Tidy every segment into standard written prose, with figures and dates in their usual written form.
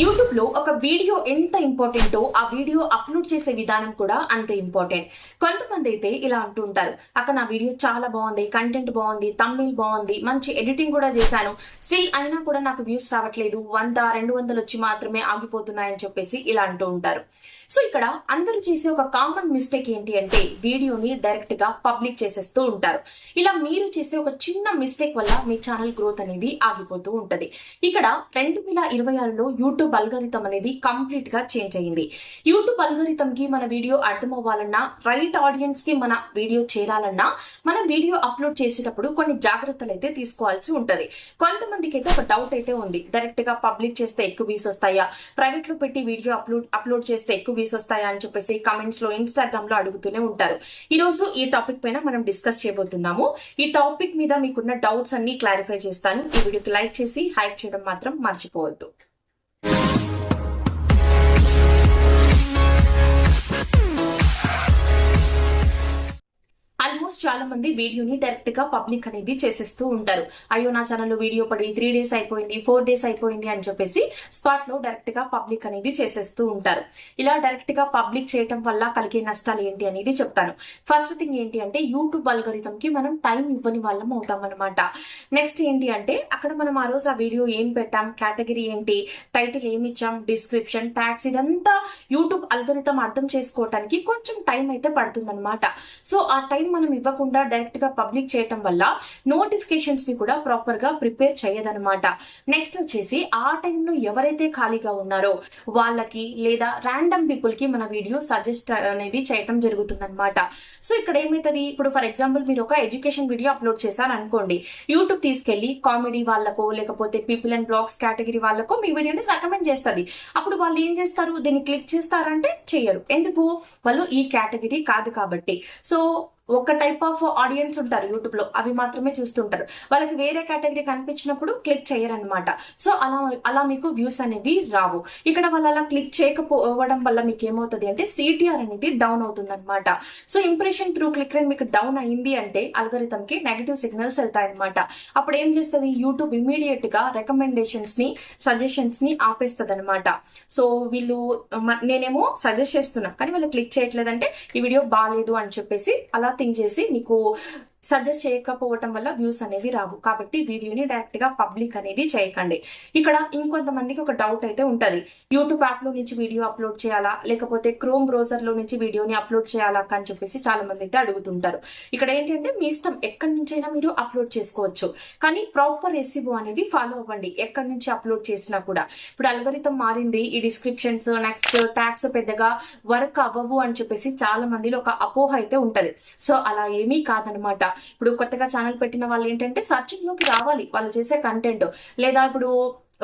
YouTube లో ఒక video ఎంత ఇంపార్టెంటో ఆ వీడియో అప్లోడ్ చేసే విధానం కూడా అంతే ఇంపార్టెంట్. కొంతమంది అయితే ఇలా అంటూ ఉంటారు, అక్క నా వీడియో చాలా బాగుంది, కంటెంట్ బాగుంది, థంబ్నెయిల్ బాగుంది, మంచి ఎడిటింగ్ కూడా చేశాను, స్టిల్ అయినా కూడా నాకు వ్యూస్ రావట్లేదు, 100-200 వచ్చి మాత్రమే ఆగిపోతున్నాయని చెప్పేసి ఇలా అంటూ ఉంటారు. సో ఇక్కడ అందరూ చేసే ఒక కామన్ మిస్టేక్ ఏంటి అంటే వీడియోని డైరెక్ట్ గా పబ్లిక్ చేసేస్తూ ఉంటారు. ఇలా మీరు చేసే ఒక చిన్న మిస్టేక్ వల్ల మీ ఛానల్ గ్రోత్ అనేది ఆగిపోతూ ఉంటది. ఇక్కడ 2026లో యూట్యూబ్ అల్గోరిథం అనేది కంప్లీట్ గా చేంజ్ అయ్యింది. యూట్యూబ్ అల్గోరిథం కి మన వీడియో అర్థం అవ్వాలన్నా, రైట్ ఆడియన్స్ కి మన వీడియో చేరాలన్నా మనం వీడియో అప్లోడ్ చేసేటప్పుడు కొన్ని జాగ్రత్తలు అయితే తీసుకోవాల్సి ఉంటది. కొంతమందికి అయితే ఒక డౌట్ అయితే ఉంది, డైరెక్ట్ గా పబ్లిక్ చేస్తే ఎక్కువ వ్యూస్ వస్తాయా, ప్రైవేట్ లో పెట్టి వీడియో అప్లోడ్ చేస్తే ఎక్కువ వ్యూస్ వస్తాయా అని చెప్పేసి కమెంట్స్ లో, ఇన్స్టాగ్రామ్ లో అడుగుతూనే ఉంటారు. ఈ రోజు ఈ టాపిక్ పైన మనం డిస్కస్ చేయబోతున్నాము. ఈ టాపిక్ మీద మీకున్న డౌట్స్ అన్ని క్లారిఫై చేస్తాను. ఈ వీడియోకి లైక్ చేసి హైప్ చేయడం మాత్రం మర్చిపోవద్దు. ఆల్మోస్ట్ చాలా మంది వీడియోని డైరెక్ట్ గా పబ్లిక్ అనేది చేసేస్తూ ఉంటారు. అయ్యో నా ఛానల్లో వీడియో పడి 3 days అయిపోయింది, 4 days అయిపోయింది అని చెప్పేసి స్పాట్ లో డైరెక్ట్ గా పబ్లిక్ అనేది చేసేస్తూ ఉంటారు. ఇలా డైరెక్ట్ గా పబ్లిక్ చేయడం వల్ల కలిగే నష్టాలు ఏంటి అనేది చెప్తాను. ఫస్ట్ థింగ్ ఏంటి అంటే యూట్యూబ్ అల్గోరిథం కి మనం టైం ఇవ్వని వాళ్ళం అవుతాం అనమాట. నెక్స్ట్ ఏంటి అంటే అక్కడ మనం ఆ రోజు ఆ వీడియో ఏం పెట్టాం, కేటగిరీ ఏంటి, టైటిల్ ఏమి ఇచ్చాం, డిస్క్రిప్షన్, ట్యాగ్స్, ఇదంతా యూట్యూబ్ అల్గోరిథం అర్థం చేసుకోవడానికి కొంచెం టైం అయితే పడుతుంది అనమాట. సో ఆ టైం మనం ఇవ్వకుండా డైరెక్ట్ గా పబ్లిక్ చేయటం వల్ల నోటిఫికేషన్స్ ని కూడా ప్రాపర్ గా ప్రిపేర్ చేయదనమాట. నెక్స్ట్ వచ్చేసి ఆ టైంలో ఎవరైతే ఖాళీగా ఉన్నారో వాళ్ళకి లేదా ర్యాండమ్ పీపుల్ కి మన వీడియో సజెస్ట్ అనేది చేయటం జరుగుతుంది అనమాట. సో ఇక్కడ ఏమైతుంది, ఇప్పుడు ఫర్ ఎగ్జాంపుల్ మీరు ఒక ఎడ్యుకేషన్ వీడియో అప్లోడ్ చేశారు అనుకోండి, యూట్యూబ్ తీసుకెళ్లి కామెడీ వాళ్ళకో లేకపోతే పీపుల్ అండ్ బ్లాగ్స్ కేటగిరీ వాళ్ళకో మీ వీడియోని రికమెండ్ చేస్తుంది. అప్పుడు వాళ్ళు ఏం చేస్తారు, దీన్ని క్లిక్ చేస్తారంటే చేయరు. ఎందుకు, వాళ్ళు ఈ కేటగిరీ కాదు కాబట్టి. సో ఒక టైప్ ఆఫ్ ఆడియన్స్ ఉంటారు యూట్యూబ్ లో, అవి మాత్రమే చూస్తుంటారు. వాళ్ళకి వేరే కేటగిరీ కనిపించినప్పుడు క్లిక్ చేయరనమాట. సో అలా మీకు వ్యూస్ అనేవి రావు. ఇక్కడ వాళ్ళు అలా క్లిక్ చేయకపోవడం వల్ల మీకు ఏమవుతుంది అంటే సిటిఆర్ అనేది డౌన్ అవుతుంది అనమాట. So impression through click rate మీకు డౌన్ అయింది అంటే అల్గోరిథం కి నెగటివ్ సిగ్నల్స్ వెళ్తాయి అనమాట. అప్పుడు ఏం చేస్తుంది, యూట్యూబ్ ఇమీడియట్ గా రికమెండేషన్స్ ని, సజెషన్స్ ని ఆపేస్తుంది అనమాట. సో వీళ్ళు నేనేమో సజెస్ట్ చేస్తున్నా కానీ వాళ్ళు క్లిక్ చేయట్లేదంటే ఈ వీడియో బాగాలేదు అని చెప్పేసి అలా థింక్ చేసి మీకు సజెస్ట్ చేయకపోవటం వల్ల వ్యూస్ అనేవి రావు. కాబట్టి వీడియోని డైరెక్ట్ గా పబ్లిక్ అనేది చేయకండి. ఇక్కడ ఇంకొంతమందికి ఒక డౌట్ అయితే ఉంటది, యూట్యూబ్ యాప్ లో నుంచి వీడియో అప్లోడ్ చేయాలా లేకపోతే క్రోమ్ బ్రౌజర్ లో నుంచి వీడియోని అప్లోడ్ చేయాలా అని చెప్పేసి చాలా మంది అయితే అడుగుతుంటారు. ఇక్కడ ఏంటంటే మీ ఇష్టం, ఎక్కడి నుంచైనా మీరు అప్లోడ్ చేసుకోవచ్చు, కానీ ప్రాపర్ ఎస్ఈఓ అనేది ఫాలో అవ్వండి ఎక్కడి నుంచి అప్లోడ్ చేసినా కూడా. ఇప్పుడు అల్గోరిథం మారింది, ఈ డిస్క్రిప్షన్స్, నెక్స్ట్ ట్యాగ్స్ పెద్దగా వర్క్ అవ్వవు అని చెప్పేసి చాలా మందిలో ఒక అపోహ అయితే ఉంటది. సో అలా ఏమీ కాదనమాట. ఇప్పుడు కొత్తగా ఛానల్ పెట్టిన వాళ్ళు ఏంటంటే సర్చింగ్ లోకి రావాలి వాళ్ళు చేసే కంటెంట్, లేదా ఇప్పుడు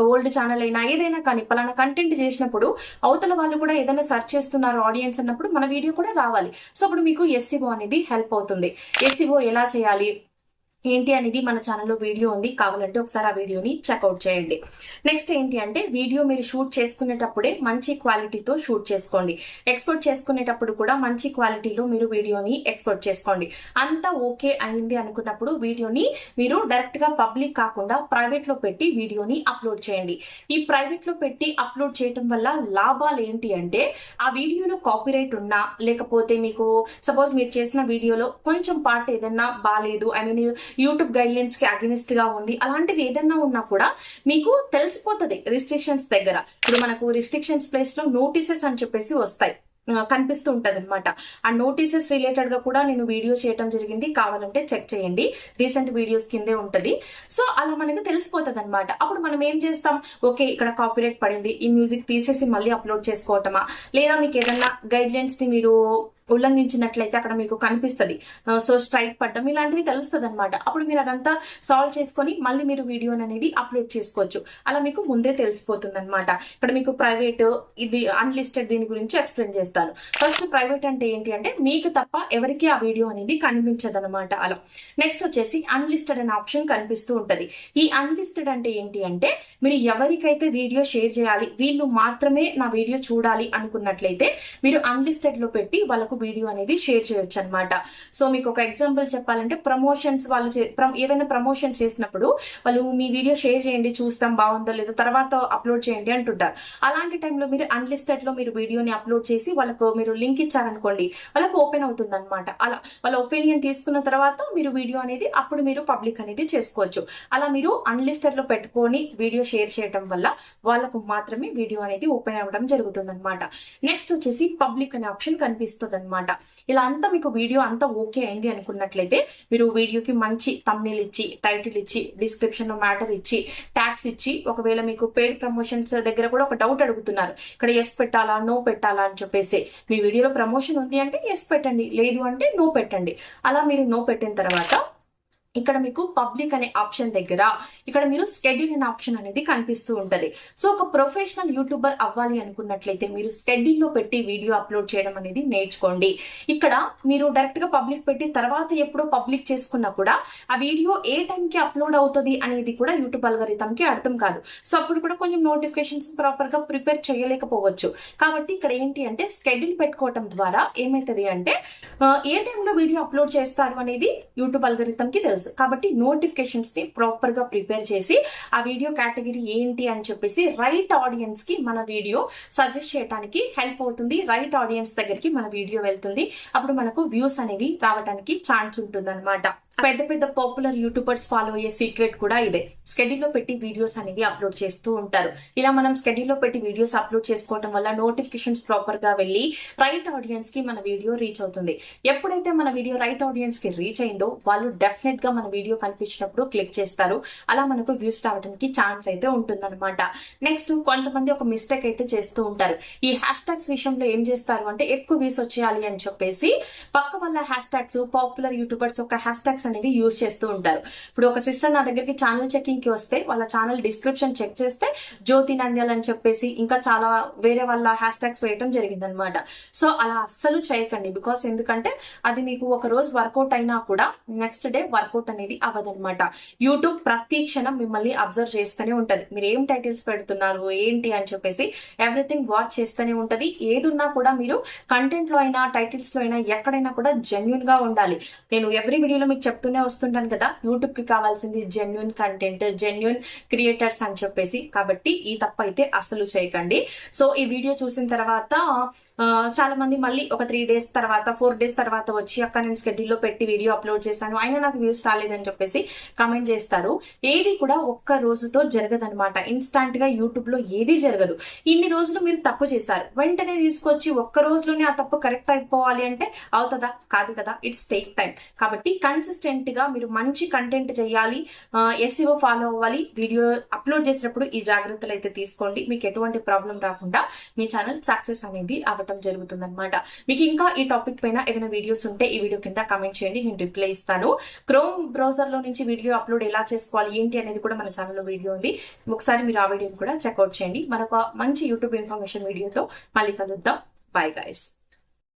ఓల్డ్ ఛానల్ అయినా ఏదైనా కానీ పలానా కంటెంట్ చేసినప్పుడు అవతల వాళ్ళు కూడా ఏదైనా సెర్చ్ చేస్తున్నారు ఆడియన్స్ అన్నప్పుడు మన వీడియో కూడా రావాలి. సో అప్పుడు మీకు ఎస్ఈఓ అనేది హెల్ప్ అవుతుంది. ఎస్ఈఓ ఎలా చేయాలి ఏంటి అనేది మన ఛానల్లో వీడియో ఉంది, కావాలంటే ఒకసారి ఆ వీడియోని చెక్అవుట్ చేయండి. నెక్స్ట్ ఏంటి అంటే వీడియో మీరు షూట్ చేసుకునేటప్పుడే మంచి క్వాలిటీతో షూట్ చేసుకోండి. ఎక్స్పోర్ట్ చేసుకునేటప్పుడు కూడా మంచి క్వాలిటీలో మీరు వీడియోని ఎక్స్పోర్ట్ చేసుకోండి. అంతా ఓకే అయింది అనుకున్నప్పుడు వీడియోని మీరు డైరెక్ట్ గా పబ్లిక్ కాకుండా ప్రైవేట్ లో పెట్టి వీడియోని అప్లోడ్ చేయండి. ఈ ప్రైవేట్ లో పెట్టి అప్లోడ్ చేయడం వల్ల లాభాలు ఏంటి అంటే ఆ వీడియోలో కాపీరైట్ ఉన్నా లేకపోతే మీకు సపోజ్ మీరు చేసిన వీడియోలో కొంచెం పార్ట్ ఏదన్నా బాగాలేదు, I mean YouTube guide lines కి అగెనిస్ట్ గా ఉంది, అలాంటివి ఏదన్నా ఉన్నా కూడా మీకు తెలిసిపోతుంది రిస్ట్రిక్షన్స్ దగ్గర. ఇప్పుడు మనకు రిస్ట్రిక్షన్స్ ప్లేస్ లో నోటీసెస్ అని చెప్పేసి వస్తాయి, కనిపిస్తూ ఉంటది అనమాట. ఆ నోటీసెస్ రిలేటెడ్ గా కూడా నేను వీడియో చేయడం జరిగింది, కావాలంటే చెక్ చేయండి, రీసెంట్ వీడియోస్ కిందే ఉంటది. సో అలా మనకు తెలిసిపోతుంది అనమాట. అప్పుడు మనం ఏం చేస్తాం, ఓకే ఇక్కడ కాపీరైట్ పడింది, ఈ మ్యూజిక్ తీసేసి మళ్ళీ అప్లోడ్ చేసుకోవటమా, లేదా మీకు ఏదన్నా గైడ్ లైన్స్ ని మీరు ఉల్లంఘించినట్లయితే అక్కడ మీకు కనిపిస్తుంది, సో స్ట్రైక్ పడ్డం ఇలాంటివి తెలుస్తుంది అనమాట. అప్పుడు మీరు అదంతా సాల్వ్ చేసుకొని మళ్ళీ మీరు వీడియోని అనేది అప్లోడ్ చేసుకోవచ్చు. అలా మీకు ముందే తెలిసిపోతుంది అనమాట. ఇక్కడ మీకు ప్రైవేట్, ఇది అన్లిస్టెడ్, దీని గురించి ఎక్స్ప్లెయిన్ చేస్తాను. ఫస్ట్ ప్రైవేట్ అంటే ఏంటి అంటే మీకు తప్ప ఎవరికి ఆ వీడియో అనేది కనిపించదు అనమాట. అలా నెక్స్ట్ వచ్చేసి అన్లిస్టెడ్ అనే ఆప్షన్ కనిపిస్తూ ఉంటది. ఈ అన్లిస్టెడ్ అంటే ఏంటి అంటే మీరు ఎవరికైతే వీడియో షేర్ చేయాలి, వీళ్ళు మాత్రమే నా వీడియో చూడాలి అనుకున్నట్లయితే మీరు అన్లిస్టెడ్ లో పెట్టి వాళ్ళకు వీడియో అనేది షేర్ చేయొచ్చు అనమాట. సో మీకు ఒక ఎగ్జాంపుల్ చెప్పాలంటే ప్రమోషన్స్ వాళ్ళు ఏవైనా ప్రమోషన్స్ చేసినప్పుడు వాళ్ళు మీ వీడియో షేర్ చేయండి, చూస్తాం బాగుందో లేదో, తర్వాత అప్లోడ్ చేయండి అంటుంటారు. అలాంటి టైంలో మీరు అన్లిస్టెడ్ లో మీరు వీడియోని అప్లోడ్ చేసి వాళ్ళకు మీరు లింక్ ఇచ్చారనుకోండి, వాళ్ళకు ఓపెన్ అవుతుంది అనమాట. అలా వాళ్ళ ఒపీనియన్ తీసుకున్న తర్వాత మీరు వీడియో అనేది అప్పుడు మీరు పబ్లిక్ అనేది చేసుకోవచ్చు. అలా మీరు అన్లిస్టెడ్ లో పెట్టుకొని వీడియో షేర్ చేయడం వల్ల వాళ్ళకు మాత్రమే వీడియో అనేది ఓపెన్ అవ్వడం జరుగుతుంది అనమాట. నెక్స్ట్ వచ్చేసి పబ్లిక్ అనే ఆప్షన్ కనిపిస్తుంది అనమాట. ఇలా అంతా మీకు వీడియో అంతా ఓకే అయింది అనుకున్నట్లయితే మీరు వీడియోకి మంచి థంబ్నెయిల్ ఇచ్చి, టైటిల్ ఇచ్చి, డిస్క్రిప్షన్ లో మ్యాటర్ ఇచ్చి, ట్యాగ్స్ ఇచ్చి, ఒకవేళ మీకు పెయిడ్ ప్రమోషన్స్ దగ్గర కూడా ఒక డౌట్ అడుగుతున్నారు, ఇక్కడ ఎస్ పెట్టాలా నో పెట్టాలా అని చెప్పేసి. మీ వీడియోలో ప్రమోషన్ ఉంది అంటే ఎస్ పెట్టండి, లేదు అంటే నో పెట్టండి. అలా మీరు నో పెట్టిన తర్వాత ఇక్కడ మీకు పబ్లిక్ అనే ఆప్షన్ దగ్గర ఇక్కడ మీరు స్కెడ్యూల్ అనే ఆప్షన్ అనేది కనిపిస్తూ ఉంటది. సో ఒక ప్రొఫెషనల్ యూట్యూబర్ అవ్వాలి అనుకున్నట్లయితే మీరు స్కెడ్యూల్ లో పెట్టి వీడియో అప్లోడ్ చేయడం అనేది నేర్చుకోండి. ఇక్కడ మీరు డైరెక్ట్ గా పబ్లిక్ పెట్టి తర్వాత ఎప్పుడో పబ్లిక్ చేసుకున్నా కూడా ఆ వీడియో ఏ టైంకి అప్లోడ్ అవుతుంది అనేది కూడా యూట్యూబ్ అల్గోరిథం కి అర్థం కాదు. సో అప్పుడు కూడా కొంచెం నోటిఫికేషన్స్ ప్రాపర్ గా ప్రిపేర్ చేయలేకపోవచ్చు. కాబట్టి ఇక్కడ ఏంటి అంటే స్కెడ్యూల్ పెట్టుకోవడం ద్వారా ఏమైతుంది అంటే ఏ టైంలో వీడియో అప్లోడ్ చేస్తారు అనేది యూట్యూబ్ అల్గోరిథం కి తెలుసు. కాబట్టి నోటిఫికేషన్స్ ని ప్రాపర్ గా ప్రిపేర్ చేసి ఆ వీడియో కేటగిరీ ఏంటి అని చెప్పేసి రైట్ ఆడియన్స్ కి మన వీడియో సజెస్ట్ చేయడానికి హెల్ప్ అవుతుంది. రైట్ ఆడియన్స్ దగ్గరికి మన వీడియో వెళ్తుంది. అప్పుడు మనకు వ్యూస్ అనేవి రావడానికి ఛాన్స్ ఉంటుంది అనమాట. పెద్ద పెద్ద పాపులర్ యూట్యూబర్స్ ఫాలో అయ్యే సీక్రెట్ కూడా ఇదే. స్కెడ్యూల్ లో పెట్టి వీడియోస్ అనేవి అప్లోడ్ చేస్తూ ఉంటారు. ఇలా మనం స్కెడ్యూల్ లో పెట్టి వీడియోస్ అప్లోడ్ చేసుకోవడం వల్ల నోటిఫికేషన్స్ ప్రాపర్ గా వెళ్ళి రైట్ ఆడియన్స్ కి మన వీడియో రీచ్ అవుతుంది. ఎప్పుడైతే మన వీడియో రైట్ ఆడియన్స్ కి రీచ్ అయిందో వాళ్ళు డెఫినెట్ గా మన వీడియో కనిపించినప్పుడు క్లిక్ చేస్తారు. అలా మనకు వ్యూస్ రావడానికి ఛాన్స్ అయితే ఉంటుందన్నమాట. నెక్స్ట్ కొంతమంది ఒక మిస్టేక్ అయితే చేస్తూ ఉంటారు. ఈ హ్యాష్ ట్యాగ్స్ విషయంలో ఏం చేస్తారు అంటే ఎక్కువ వ్యూస్ వచ్చేయాలి అని చెప్పేసి పక్క వాళ్ళ హ్యాష్ ట్యాగ్స్, పాపులర్ యూట్యూబర్స్ ఒక హ్యాష్ ట్యాగ్స్ అనేవి యూజ్ చేస్తూ ఉంటారు. ఇప్పుడు ఒక సిస్టర్ నా దగ్గరికి ఛానల్ చెకింగ్ కి వస్తే వాళ్ళ ఛానల్ డిస్క్రిప్షన్ చెక్ చేస్తే జ్యోతి నంద్యాల అని చెప్పేసి ఇంకా చాలా వేరే వాళ్ళ హ్యాష్ ట్యాగ్స్ వేయటం జరిగిందనమాట. సో అలా అస్సలు చేయకండి. బికాస్ ఎందుకంటే అది మీకు ఒక రోజు వర్కౌట్ అయినా కూడా నెక్స్ట్ డే వర్కౌట్ అనేది అవ్వదనమాట. యూట్యూబ్ ప్రతి క్షణం మిమ్మల్ని అబ్జర్వ్ చేస్తూనే ఉంటది. మీరు ఏం టైటిల్స్ పెడుతున్నారు ఏంటి అని చెప్పేసి ఎవ్రీథింగ్ వాచ్ చేస్తూనే ఉంటది. ఏదున్నా కూడా మీరు కంటెంట్ లో అయినా టైటిల్స్ లో అయినా ఎక్కడైనా కూడా జెన్యున్ గా ఉండాలి. నేను ఎవ్రీ వీడియోలో మీకు చెప్తూనే వస్తుంటాను కదా, యూట్యూబ్ కి కావాల్సింది జెన్యున్ కంటెంట్, జెన్యున్ క్రియేటర్స్ అని చెప్పేసి. కాబట్టి ఈ తప్పు అయితే అసలు చేయకండి. సో ఈ వీడియో చూసిన తర్వాత చాలా మంది మళ్ళీ ఒక 3 days తర్వాత 4 days తర్వాత వచ్చి అక్క నేను స్కెడ్యూల్ లో పెట్టి వీడియో అప్లోడ్ చేశాను అయినా నాకు వ్యూస్ రాలేదని చెప్పేసి కామెంట్ చేస్తారు. ఏది కూడా ఒక్క రోజుతో జరగదనమాట. ఇన్స్టాంట్ గా యూట్యూబ్ లో ఏది జరగదు. ఇన్ని రోజులు మీరు తప్పు చేశారు, వెంటనే తీసుకొచ్చి ఒక్క రోజులోనే ఆ తప్పు కరెక్ట్ అయిపోవాలి అంటే అవుతుందా? కాదు కదా. It's take time. కాబట్టి కన్సిస్టెంట్ గా మీరు మంచి కంటెంట్ చేయాలి, SEO ఫాలో అవ్వాలి. వీడియో అప్లోడ్ చేసినప్పుడు ఈ జాగ్రత్తలు అయితే తీసుకోండి. మీకు ఎటువంటి ప్రాబ్లం రాకుండా మీ ఛానల్ సక్సెస్ అనేది అవ్వటం జరుగుతుంది అనమాట. మీకు ఇంకా ఈ టాపిక్ పైన ఏదైనా వీడియోస్ ఉంటే ఈ వీడియో కింద కామెంట్ చేయండి, నేను రిప్లై ఇస్తాను. క్రోమ్ బ్రౌజర్ లో నుంచి వీడియో అప్లోడ్ ఎలా చేసుకోవాలి ఏంటి అనేది కూడా మన ఛానల్లో వీడియో ఉంది. ఒకసారి మీరు ఆ వీడియోని కూడా చెక్అవుట్ చేయండి. మరొక మంచి యూట్యూబ్ ఇన్ఫర్మేషన్ వీడియోతో మళ్ళీ కలుద్దాం. Bye guys.